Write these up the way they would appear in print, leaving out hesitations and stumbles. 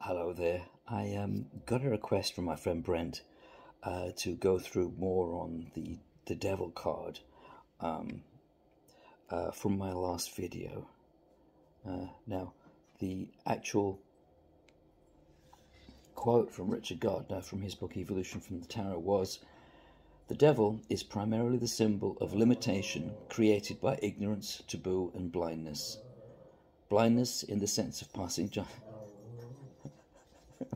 Hello there. I got a request from my friend Brent to go through more on the devil card from my last video. Now, the actual quote from Richard Gardner from his book Evolution from the Tarot was, "The devil is primarily the symbol of limitation created by ignorance, taboo, and blindness. Blindness in the sense of passing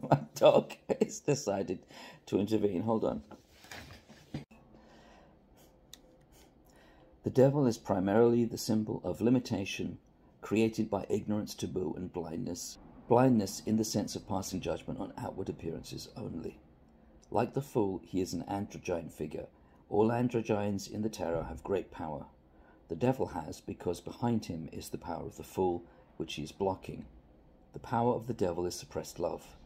My dog has decided to intervene. Hold on. The devil is primarily the symbol of limitation created by ignorance, taboo, and blindness. Blindness in the sense of passing judgment on outward appearances only. Like the fool, he is an androgyne figure. All androgynes in the tarot have great power. The devil has, because behind him is the power of the fool, which he is blocking. The power of the devil is suppressed love.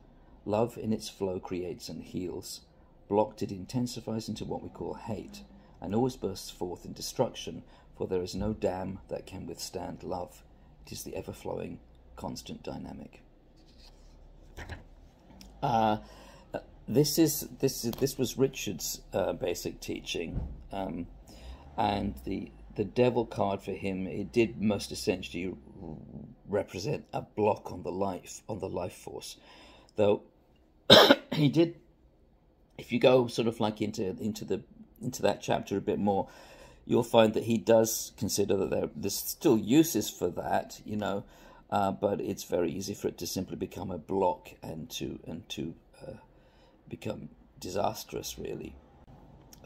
Love in its flow creates and heals. Blocked, it intensifies into what we call hate, and always bursts forth in destruction, for there is no dam that can withstand love. It is the ever-flowing, constant dynamic." This was Richard's basic teaching, and the devil card for him, it did most essentially represent a block on the life force, though he did, if you go sort of like into that chapter a bit more, you'll find that he does consider that there's still uses for that, but it's very easy for it to simply become a block and to become disastrous, really,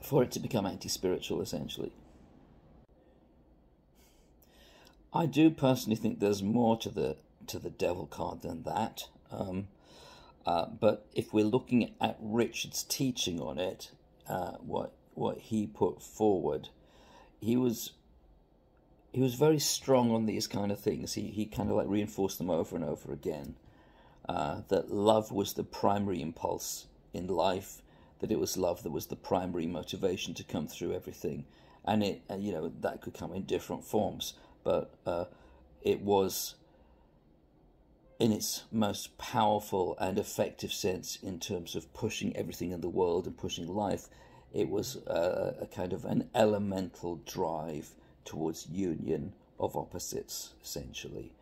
for it to become anti-spiritual, essentially. I do personally think there's more to the devil card than that. But if we're looking at Richard's teaching on it, what he put forward, he was very strong on these kind of things. He kind of like reinforced them over and over again. That love was the primary impulse in life. That it was love that was the primary motivation to come through everything, and that could come in different forms, but it was, in its most powerful and effective sense in terms of pushing everything in the world and pushing life, it was a kind of an elemental drive towards union of opposites, essentially.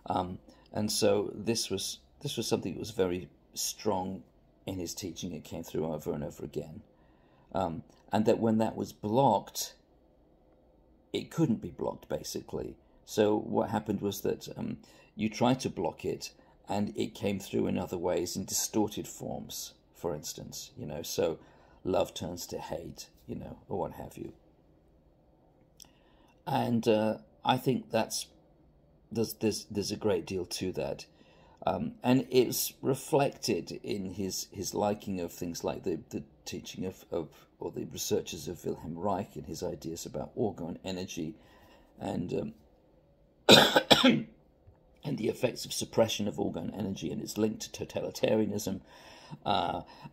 And so this was something that was very strong in his teaching. It came through over and over again. And that when that was blocked, it couldn't be blocked, basically. So what happened was that you tried to block it, and it came through in other ways, in distorted forms, for instance, so love turns to hate, or what have you. And I think there's a great deal to that. And it's reflected in his liking of things like the teaching or the researches of Wilhelm Reich and his ideas about orgone energy and and the effects of suppression of orgone energy and its link to totalitarianism,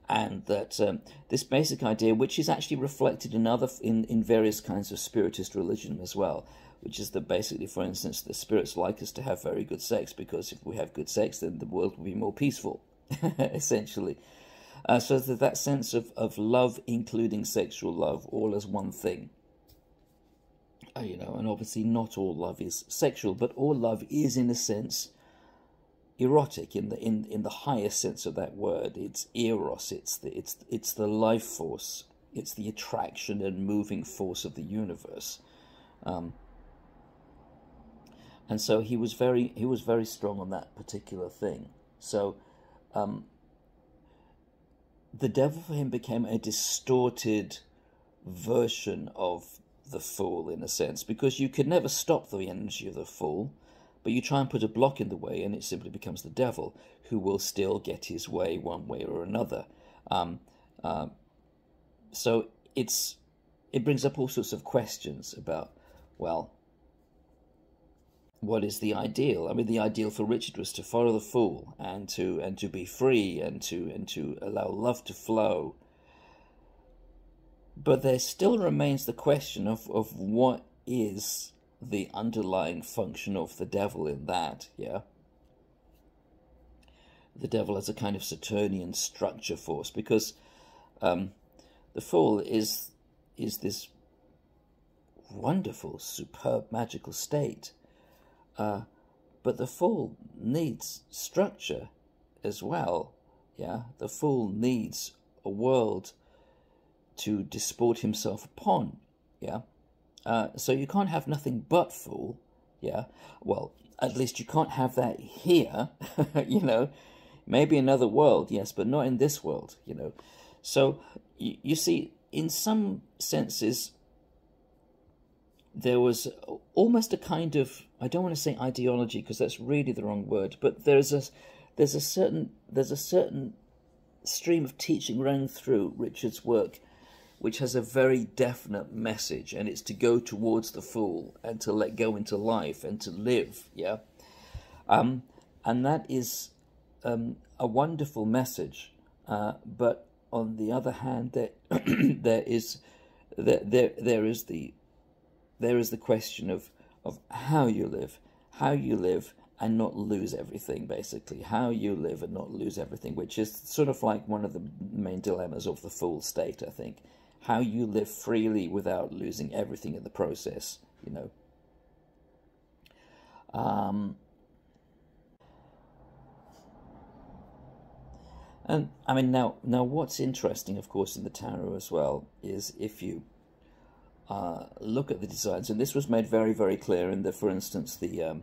and that this basic idea, which is actually reflected in various kinds of spiritist religion as well, which is that basically, for instance, the spirits like us to have very good sex, because if we have good sex, then the world will be more peaceful, essentially. So that sense of love, including sexual love, all as one thing. And obviously not all love is sexual, but all love is, in a sense, erotic in the highest sense of that word. It's eros. It's the life force. It's the attraction and moving force of the universe. And so he was very strong on that particular thing. So the devil for him became a distorted version of the fool, in a sense, because you could never stop the energy of the fool, but you try and put a block in the way, and it simply becomes the devil, who will still get his way one way or another. So it brings up all sorts of questions about, well, what is the ideal? I mean, the ideal for Richard was to follow the fool and to be free and to allow love to flow. But there still remains the question of what is the underlying function of the devil in that, yeah? the devil as a kind of Saturnian structure force, because the Fool is this wonderful, superb, magical state, but the Fool needs structure as well. Yeah, the Fool needs a world to disport himself upon. Yeah, so you can't have nothing but Fool. Yeah, well, at least you can't have that here. You know, maybe another world, yes, but not in this world. You know, so you see, in some senses, there was almost a kind of, I don't want to say ideology because that's really the wrong word, but there's a certain stream of teaching running through Richard's work which has a very definite message, and it's to go towards the Fool and to let go into life and to live. Yeah, and that is a wonderful message, but on the other hand, there is the question of how you live and not lose everything, basically. How you live and not lose everything, which is sort of like one of the main dilemmas of the Fool state, I think. How you live freely without losing everything in the process, you know. And I mean, now what's interesting, of course, in the tarot as well is if you look at the designs, and this was made very, very clear in the, for instance, the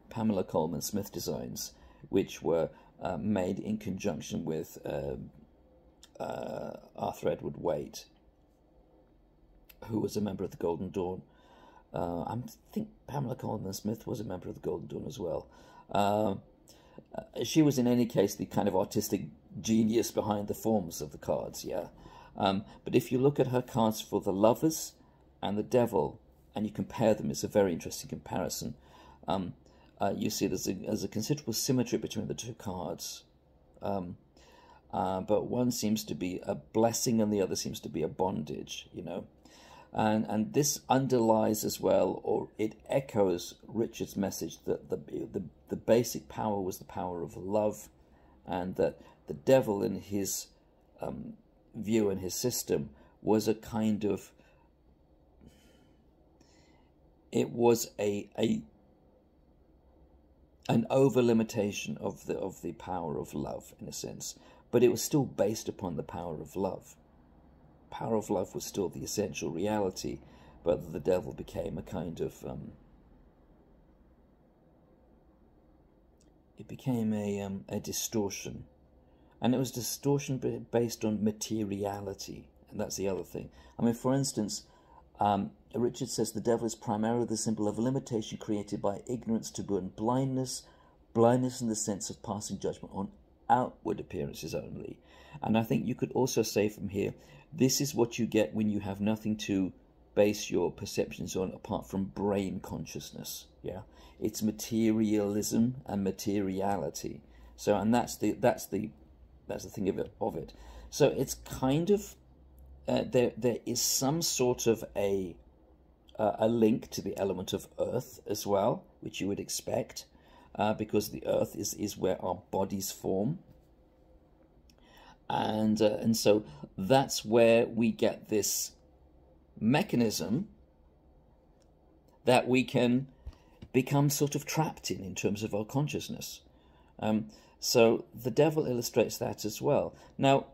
Pamela Colman Smith designs, which were made in conjunction with Arthur Edward Waite, who was a member of the Golden Dawn. I think Pamela Colman Smith was a member of the Golden Dawn as well. She was, in any case, the kind of artistic genius behind the forms of the cards, yeah. But if you look at her cards for the Lovers and the Devil, and you compare them, it's a very interesting comparison. You see there's a considerable symmetry between the two cards. But one seems to be a blessing and the other seems to be a bondage, you know. And this underlies as well, or it echoes Richard's message that the basic power was the power of love, and that the devil in his view and his system was a kind of, it was an over limitation of the power of love, in a sense, but it was still based upon the power of love. Power of love was still the essential reality, but the devil became a kind of it became a distortion, and it was distortion based on materiality, and that's the other thing. I mean, for instance, Richard says the devil is primarily the symbol of limitation created by ignorance to blindness in the sense of passing judgment on outward appearances only. And I think you could also say from here, this is what you get when you have nothing to base your perceptions on apart from brain consciousness. Yeah, it's materialism and materiality. So, and that's the thing of it. So it's kind of there is some sort of a link to the element of earth as well, which you would expect, because the earth is where our bodies form. And so that's where we get this mechanism that we can become sort of trapped in terms of our consciousness. So the devil illustrates that as well. Now,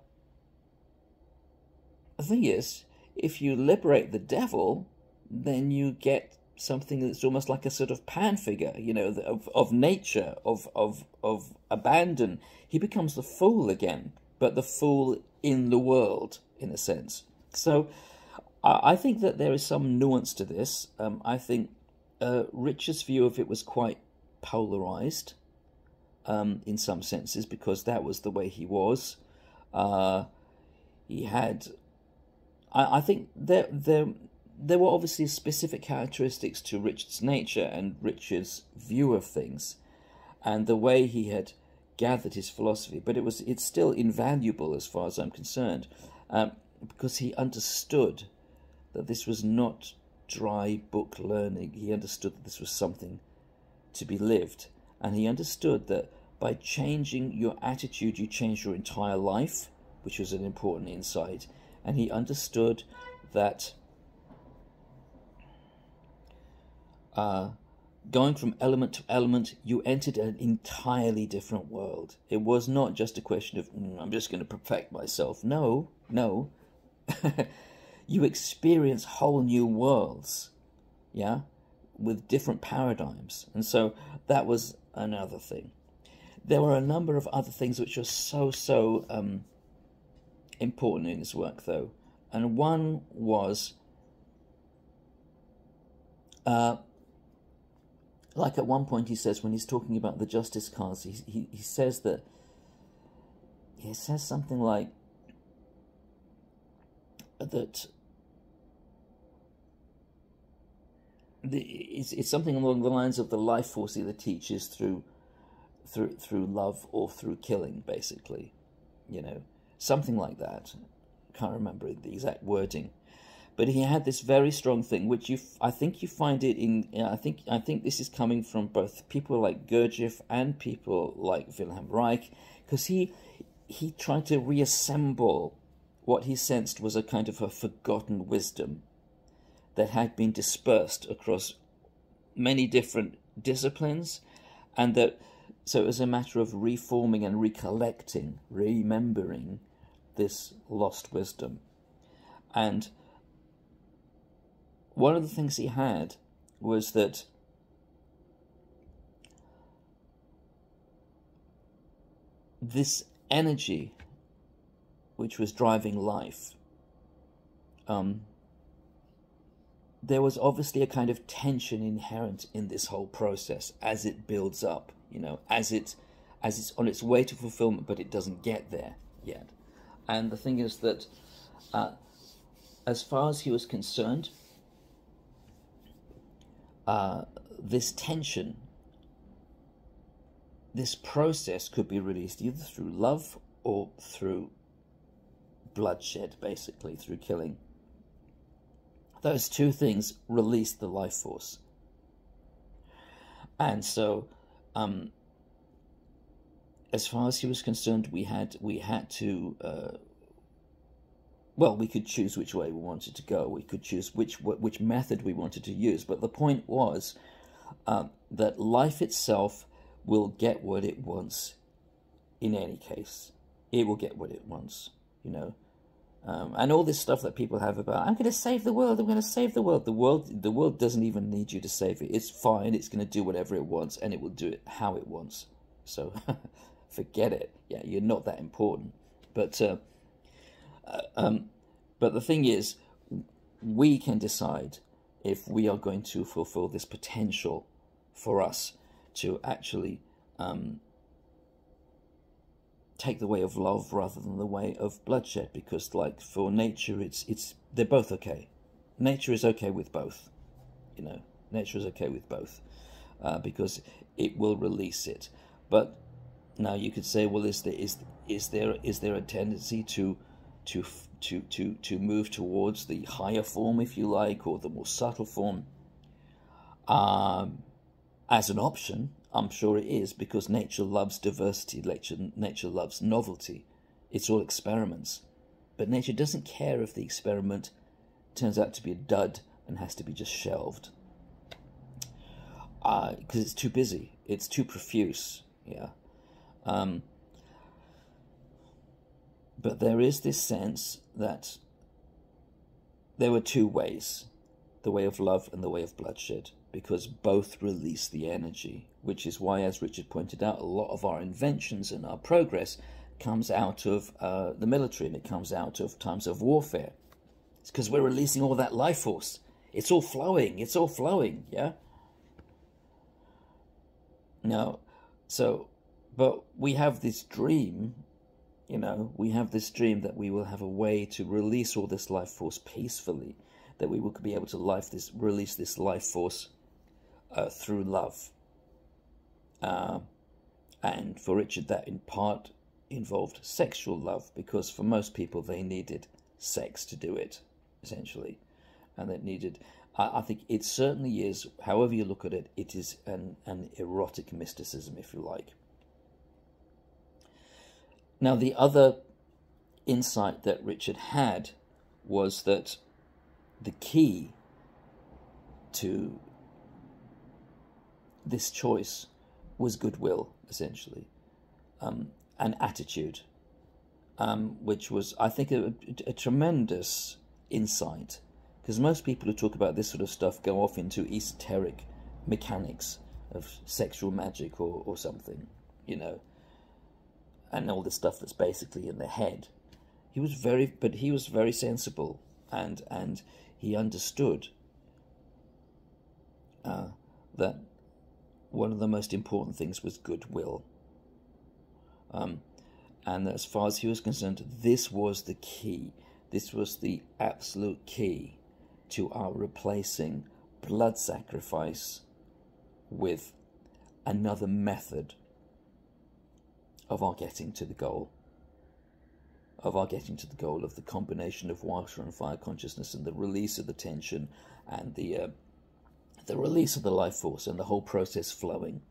the thing is, if you liberate the devil, then you get something that's almost like a sort of Pan figure, you know, of nature, of abandon. He becomes the Fool again, but the Fool in the world, in a sense. So I think that there is some nuance to this. I think Richard's view of it was quite polarized in some senses, because that was the way he was. He had, I think there were obviously specific characteristics to Richard's nature and Richard's view of things, and the way he had gathered his philosophy, but it's still invaluable as far as I'm concerned, because he understood that this was not dry book learning. He understood that this was something to be lived, and he understood that by changing your attitude, you change your entire life, which was an important insight. And he understood that going from element to element, you entered an entirely different world. It was not just a question of, I'm just going to perfect myself. No, no. You experience whole new worlds, yeah, with different paradigms. And so that was another thing. There were a number of other things which are so important in his work, though. And one was, like at one point he says, when he's talking about the justice cards, he says that, he says something like that it's something along the lines of the life force either teaches through love or through killing, basically, you know, something like that. Can't remember the exact wording, but he had this very strong thing, which I think you find it in. I think this is coming from both people like Gurdjieff and people like Wilhelm Reich, because he tried to reassemble what he sensed was a kind of a forgotten wisdom that had been dispersed across many different disciplines, and that so it was a matter of reforming and recollecting, remembering this lost wisdom. And one of the things he had was that this energy which was driving life, there was obviously a kind of tension inherent in this whole process as it builds up, you know, as it's on its way to fulfillment, but it doesn't get there yet. And the thing is that as far as he was concerned, this tension, this process could be released either through love or through bloodshed, basically, through killing. Those two things released the life force. And so, as far as he was concerned, we had to, well, we could choose which way we wanted to go. We could choose which method we wanted to use. But the point was that life itself will get what it wants in any case. It will get what it wants, you know. And all this stuff that people have about, I'm going to save the world, I'm going to save the world. The world doesn't even need you to save it. It's fine. It's going to do whatever it wants, and it will do it how it wants. So forget it. Yeah, you're not that important. But the thing is, we can decide if we are going to fulfill this potential for us to actually take the way of love rather than the way of bloodshed, because like for nature, they're both okay. Nature is okay with both, you know. Nature is okay with both because it will release it. But now you could say, well, is there a tendency to move towards the higher form, if you like, or the more subtle form? As an option, I'm sure it is, because nature loves diversity, nature loves novelty. It's all experiments. But nature doesn't care if the experiment turns out to be a dud and has to be just shelved. Because it's too busy. It's too profuse, yeah. But there is this sense that there were two ways, the way of love and the way of bloodshed, because both release the energy, which is why, as Richard pointed out, a lot of our inventions and our progress comes out of the military, and it comes out of times of warfare. It's because we're releasing all that life force. It's all flowing, yeah? No, so, but we have this dream, you know, we have this dream that we will have a way to release all this life force peacefully, that we will be able to release this life force through love. And for Richard, that in part involved sexual love, because for most people they needed sex to do it, essentially. And that needed, I think it certainly is, however you look at it, it is an erotic mysticism, if you like. Now, the other insight that Richard had was that the key to this choice was goodwill, essentially, and attitude, which was, I think, a tremendous insight, because most people who talk about this sort of stuff go off into esoteric mechanics of sexual magic or something, you know, and all the stuff that's basically in their head. He was very sensible, and he understood that one of the most important things was goodwill. And as far as he was concerned, this was the key. This was the absolute key to our replacing blood sacrifice with another method of our getting to the goal. Of the combination of water and fire consciousness, and the release of the tension, and the release of the life force, and the whole process flowing.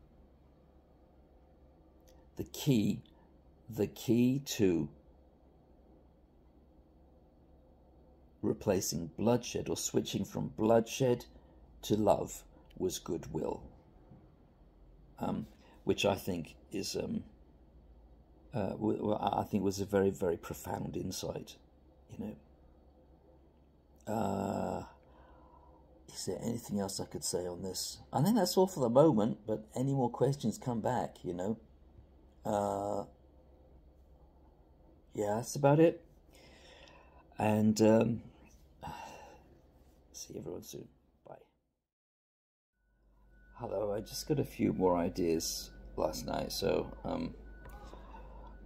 The key to replacing bloodshed, or switching from bloodshed to love, was goodwill, which I think is I think was a very, very profound insight. You know, is there anything else I could say on this? I think that's all for the moment, but any more questions, come back, you know. Yeah, that's about it. And see everyone soon. Bye. Hello, I just got a few more ideas last night, so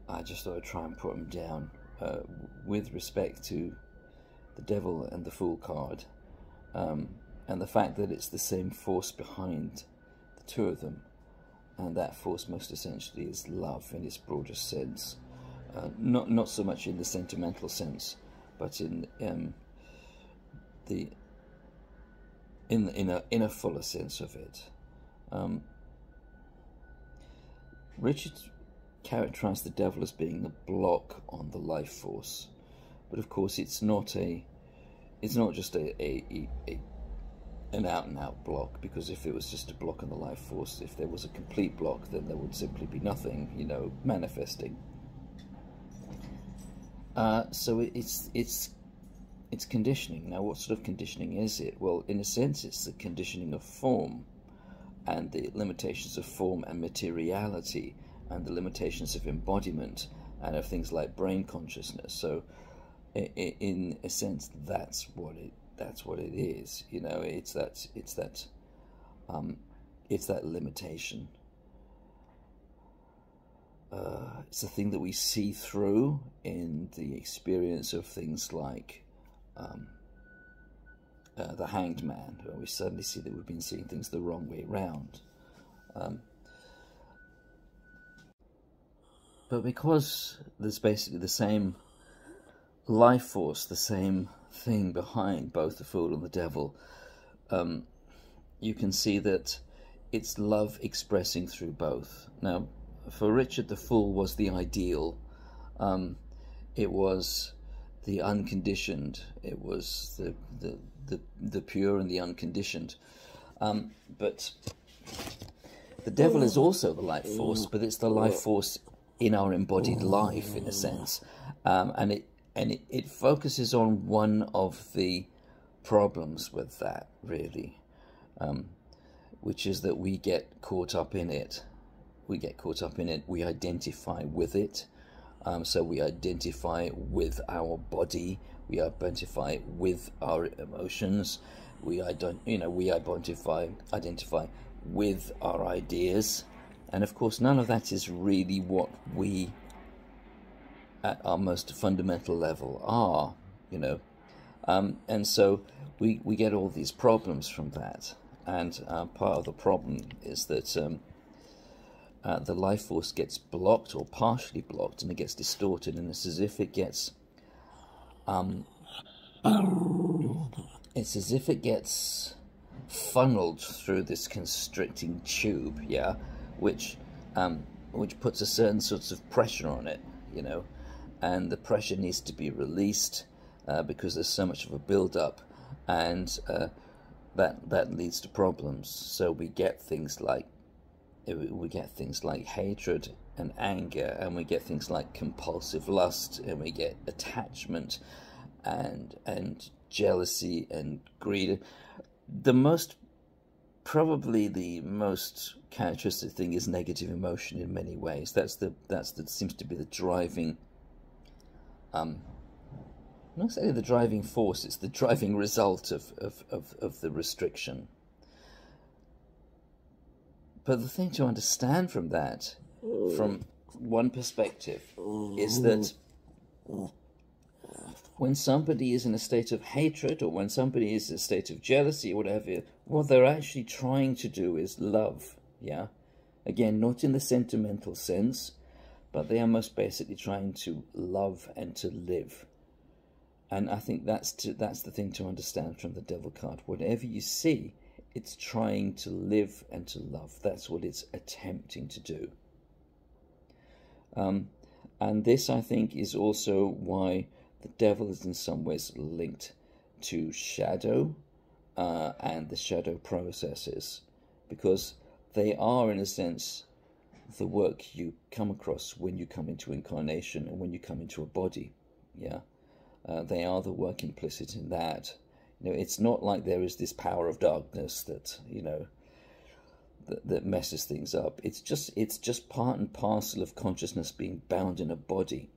I just thought I'd try and put them down with respect to the Devil and the Fool card, and the fact that it's the same force behind the two of them, and that force most essentially is love in its broadest sense, not so much in the sentimental sense, but in a fuller sense of it. Richard characterized the devil as being a block on the life force, but of course it's not just an out-and-out block, because if it was just a block on the life force, if there was a complete block, then there would simply be nothing, you know, manifesting. So it's conditioning. Now, what sort of conditioning is it? Well, in a sense, it's the conditioning of form, and the limitations of form and materiality, and the limitations of embodiment, and of things like brain consciousness. So, in a sense, that's what it is. You know, it's that limitation. It's the thing that we see through in the experience of things like the Hanged Man, where we suddenly see that we've been seeing things the wrong way round. But because there's basically the same life force, the same thing behind both the Fool and the Devil, you can see that it's love expressing through both. Now, for Richard, the Fool was the ideal. It was the unconditioned. It was the pure and the unconditioned. But the Devil is also the life force, but it's the life force in our embodied life, in a sense, and it focuses on one of the problems with that, really, which is that we get caught up in it. We identify with it. So we identify with our body. We identify with our emotions. We identify with our ideas. And of course, none of that is really what we, at our most fundamental level, are, you know. And so we get all these problems from that. And part of the problem is that the life force gets blocked or partially blocked, and it gets distorted, and it's as if it gets funneled through this constricting tube, yeah, which puts a certain sorts of pressure on it, you know, and the pressure needs to be released because there's so much of a build-up, and that leads to problems. So we get things like hatred and anger, and we get things like compulsive lust, and we get attachment and jealousy and greed. Probably the most characteristic thing is negative emotion in many ways. That seems to be the driving, not necessarily the driving force, it's the driving result of the restriction. But the thing to understand from that, from one perspective, is that when somebody is in a state of hatred, or when somebody is in a state of jealousy or whatever, what they're actually trying to do is love, yeah? Again, not in the sentimental sense, but they are most basically trying to love and to live. And I think that's the thing to understand from the Devil card. Whatever you see, it's trying to live and to love. That's what it's attempting to do. And this, I think, is also why the Devil is in some ways linked to shadow and the shadow processes, because they are, in a sense, the work you come across when you come into incarnation and when you come into a body. Yeah, they are the work implicit in that. You know, it's not like there is this power of darkness that, you know, that messes things up. It's just part and parcel of consciousness being bound in a body.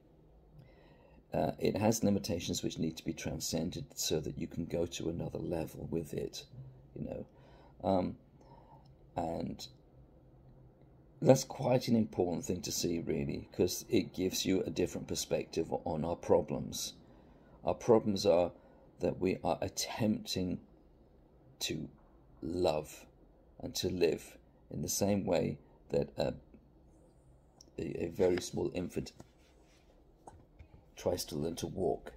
It has limitations which need to be transcended so that you can go to another level with it, you know. And that's quite an important thing to see, really, because it gives you a different perspective on our problems. Our problems are that we are attempting to love and to live in the same way that a very small infant tries to learn to walk.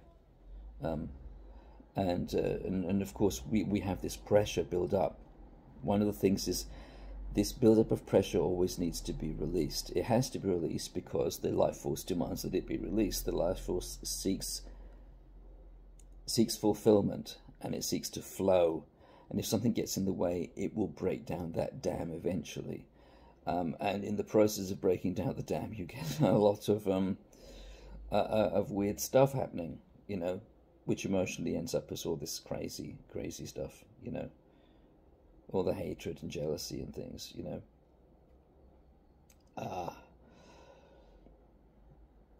And of course we have this pressure build up. One of the things is this build-up of pressure always needs to be released. It has to be released because the life force demands that it be released. The life force seeks fulfillment, and it seeks to flow. And if something gets in the way, it will break down that dam eventually. And in the process of breaking down the dam, you get a lot of weird stuff happening, you know, which emotionally ends up as all this crazy stuff, you know. All the hatred and jealousy and things, you know.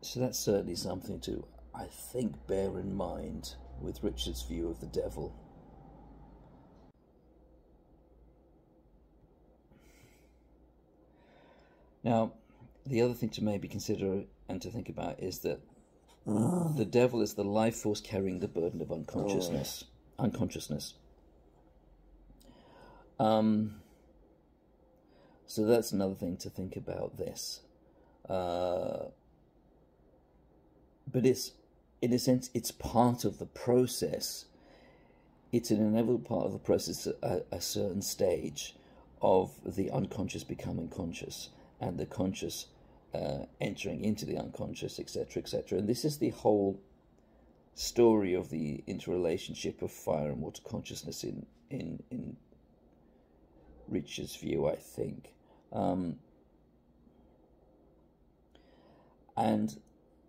So that's certainly something to, I think, bear in mind with Richard's view of the Devil. Now, the other thing to maybe consider and to think about is that the Devil is the life force carrying the burden of unconsciousness. So that's another thing to think about this. But it's, in a sense, it's part of the process. It's an inevitable part of the process at a certain stage of the unconscious becoming conscious and the conscious entering into the unconscious, etc., etc. And this is the whole story of the interrelationship of fire and water consciousness in Richard's view, I think. And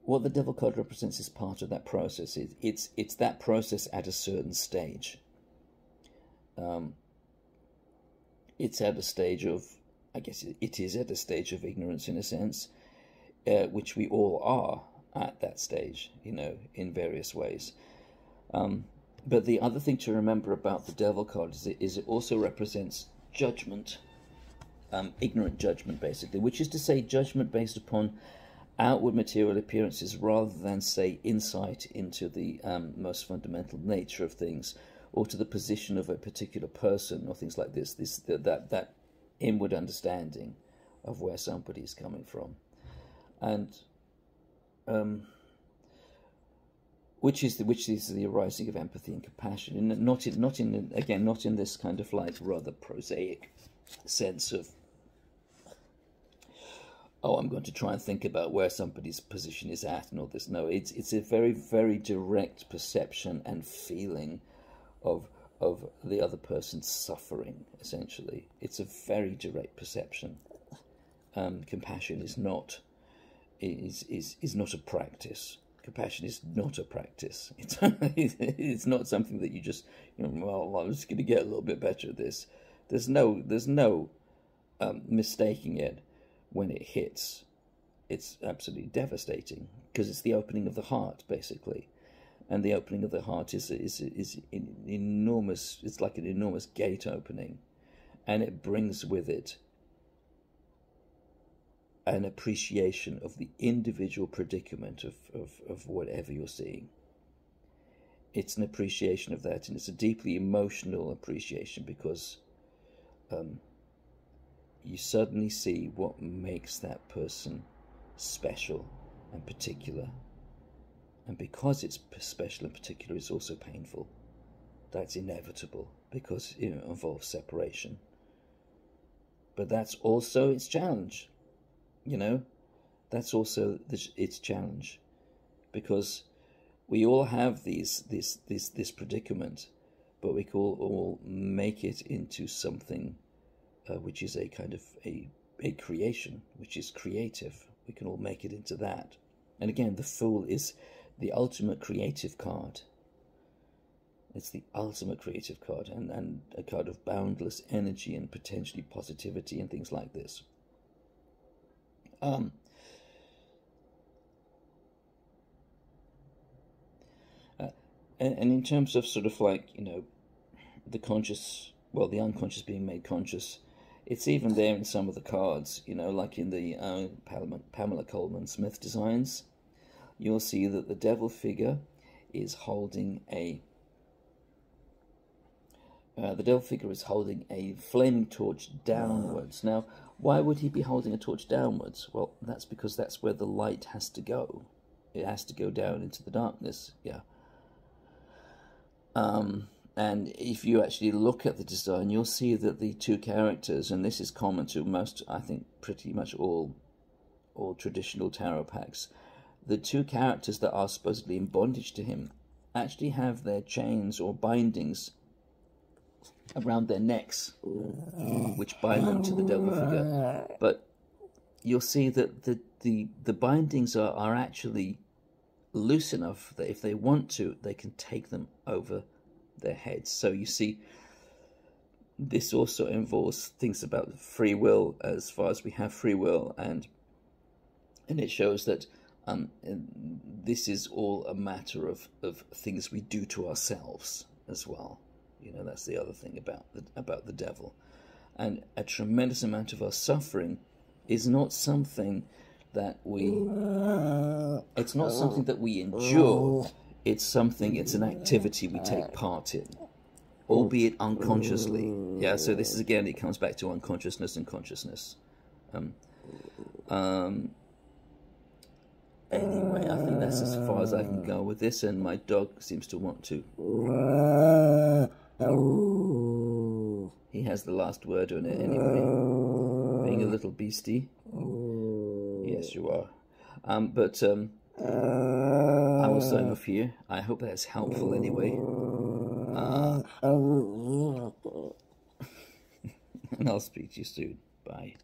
what the Devil card represents is part of that process. It's that process at a certain stage. It's at a stage of, I guess it is at a stage of ignorance in a sense, which we all are at that stage, you know, in various ways. But the other thing to remember about the Devil card is it also represents judgment, ignorant judgment, basically, which is to say judgment based upon outward material appearances rather than, say, insight into the most fundamental nature of things, or to the position of a particular person, or things like this. That inward understanding of where somebody is coming from, and which is the arising of empathy and compassion, and not in this kind of like rather prosaic sense oh, I'm going to try and think about where somebody's position is at and all this. No, it's a very, very direct perception and feeling of the other person's suffering. Essentially, it's a very direct perception. Compassion is not not a practice. Compassion is not a practice. It's not something that you just, well, I'm just going to get a little bit better at this. There's no mistaking it when it hits. It's absolutely devastating because it's the opening of the heart, basically, and the opening of the heart is enormous. It's like an enormous gate opening, and it brings with it an appreciation of the individual predicament of whatever you're seeing. It's an appreciation of that, and it's a deeply emotional appreciation because you suddenly see what makes that person special and particular. And because it's special and particular, it's also painful. That's inevitable because it involves separation. But that's also its challenge. That's also its challenge, because we all have this predicament, but we can all make it into something which is a kind of a creation, which is creative. We can all make it into that. And again, the Fool is the ultimate creative card. It's the ultimate creative card, and a card of boundless energy and potentially positivity and things like this. And in terms of sort of like, the conscious, well, the unconscious being made conscious, it's even there in some of the cards, like in the Pamela Coleman Smith designs. You'll see that the devil figure is holding a flaming torch downwards. Now, why would he be holding a torch downwards? Well, that's because that's where the light has to go. It has to go down into the darkness, yeah. And if you actually look at the design, you'll see that the two characters, and this is common to most, I think, pretty much all traditional tarot packs, the two characters that are supposedly in bondage to him actually have their chains or bindings around their necks, which bind them to the devil figure. But you'll see that the bindings are actually loose enough that if they want to, they can take them over their heads. So you see, this also involves things about free will, as far as we have free will, and it shows that this is all a matter of things we do to ourselves as well. That's the other thing about the devil. And a tremendous amount of our suffering is not something that it's not something that we endure. It's an activity we take part in, albeit unconsciously. Yeah, so this is, again, it comes back to unconsciousness and consciousness. Anyway, I think that's as far as I can go with this, and my dog seems to want to. He has the last word on it anyway, being a little beastie. Yes, you are. But I will sign off here. I hope that's helpful anyway. And I'll speak to you soon. Bye.